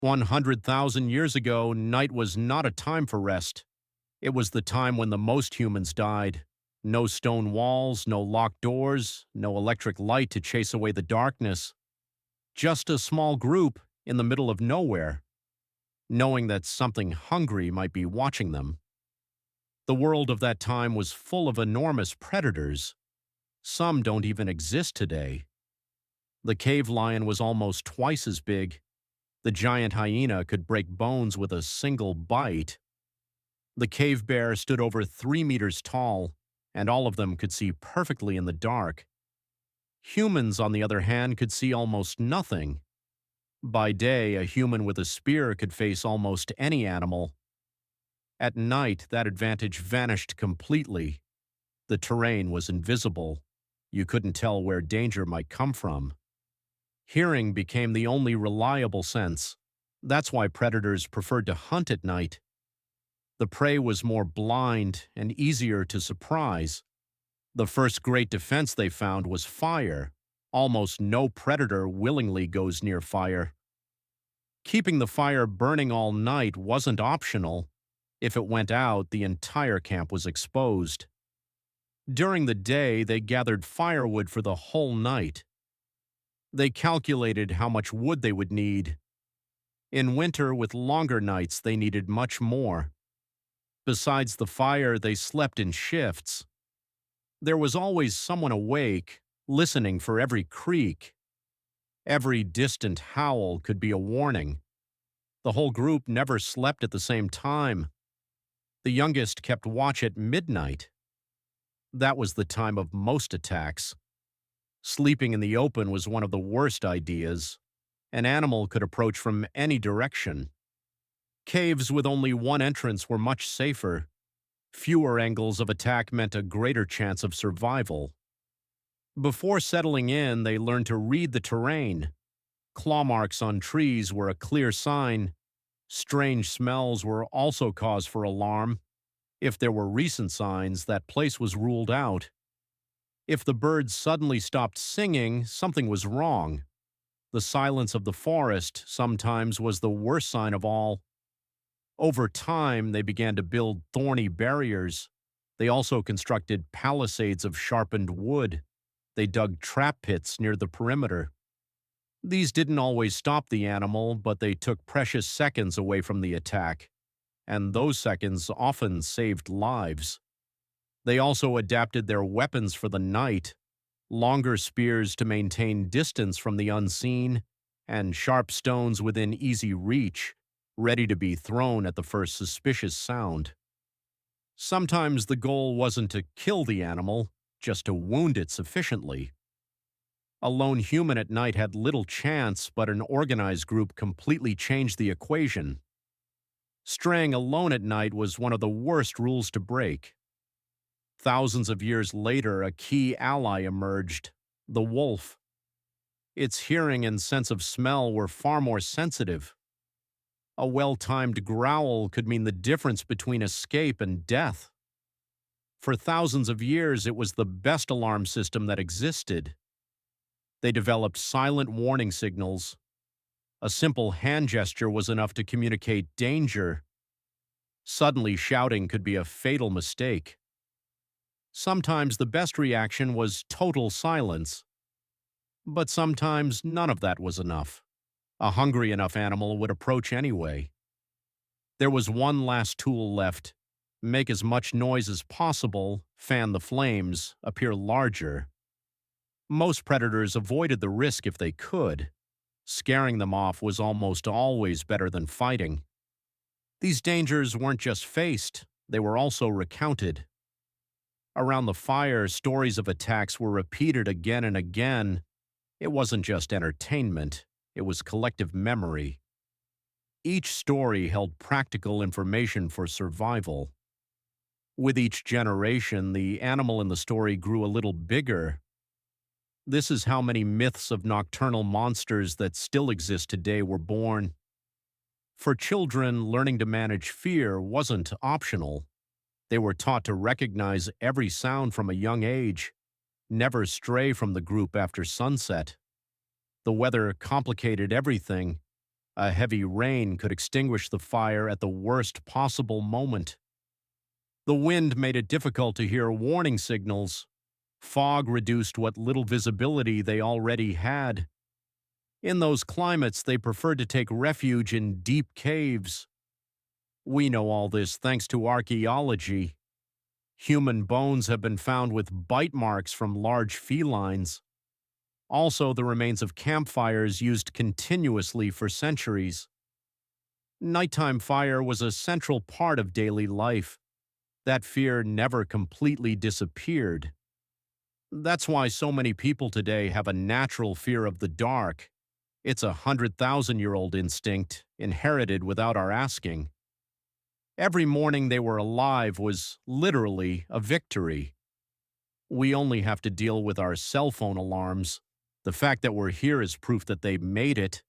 100,000 years ago, night was not a time for rest. It was the time when the most humans died. No stone walls, no locked doors, no electric light to chase away the darkness. Just a small group in the middle of nowhere, knowing that something hungry might be watching them. The world of that time was full of enormous predators. Some don't even exist today. The cave lion was almost twice as big. The giant hyena could break bones with a single bite. The cave bear stood over 3 meters tall, and all of them could see perfectly in the dark. Humans, on the other hand, could see almost nothing. By day, a human with a spear could face almost any animal. At night, that advantage vanished completely. The terrain was invisible. You couldn't tell where danger might come from. Hearing became the only reliable sense. That's why predators preferred to hunt at night. The prey was more blind and easier to surprise. The first great defense they found was fire. Almost no predator willingly goes near fire. Keeping the fire burning all night wasn't optional. If it went out, the entire camp was exposed. During the day, they gathered firewood for the whole night. They calculated how much wood they would need. In winter, with longer nights, they needed much more. Besides the fire, they slept in shifts. There was always someone awake, listening for every creak. Every distant howl could be a warning. The whole group never slept at the same time. The youngest kept watch at midnight. That was the time of most attacks. Sleeping in the open was one of the worst ideas. An animal could approach from any direction. Caves with only one entrance were much safer. Fewer angles of attack meant a greater chance of survival. Before settling in, they learned to read the terrain. Claw marks on trees were a clear sign. Strange smells were also cause for alarm. If there were recent signs, that place was ruled out. If the birds suddenly stopped singing, something was wrong. The silence of the forest sometimes was the worst sign of all. Over time, they began to build thorny barriers. They also constructed palisades of sharpened wood. They dug trap pits near the perimeter. These didn't always stop the animal, but they took precious seconds away from the attack, and those seconds often saved lives. They also adapted their weapons for the night, longer spears to maintain distance from the unseen, and sharp stones within easy reach, ready to be thrown at the first suspicious sound. Sometimes the goal wasn't to kill the animal, just to wound it sufficiently. A lone human at night had little chance, but an organized group completely changed the equation. Straying alone at night was one of the worst rules to break. Thousands of years later, a key ally emerged, the wolf. Its hearing and sense of smell were far more sensitive. A well-timed growl could mean the difference between escape and death. For thousands of years, it was the best alarm system that existed. They developed silent warning signals. A simple hand gesture was enough to communicate danger. Suddenly shouting could be a fatal mistake. Sometimes the best reaction was total silence. But sometimes none of that was enough. A hungry enough animal would approach anyway. There was one last tool left. Make as much noise as possible, fan the flames, appear larger. Most predators avoided the risk if they could. Scaring them off was almost always better than fighting. These dangers weren't just faced, they were also recounted. Around the fire, stories of attacks were repeated again and again. It wasn't just entertainment, it was collective memory. Each story held practical information for survival. With each generation, the animal in the story grew a little bigger. This is how many myths of nocturnal monsters that still exist today were born. For children, learning to manage fear wasn't optional. They were taught to recognize every sound from a young age, never stray from the group after sunset. The weather complicated everything. A heavy rain could extinguish the fire at the worst possible moment. The wind made it difficult to hear warning signals. Fog reduced what little visibility they already had. In those climates, they preferred to take refuge in deep caves. We know all this thanks to archaeology. Human bones have been found with bite marks from large felines. Also, the remains of campfires used continuously for centuries. Nighttime fire was a central part of daily life. That fear never completely disappeared. That's why so many people today have a natural fear of the dark. It's a 100,000-year-old instinct, inherited without our asking. Every morning they were alive was literally a victory. We only have to deal with our cell phone alarms. The fact that we're here is proof that they made it.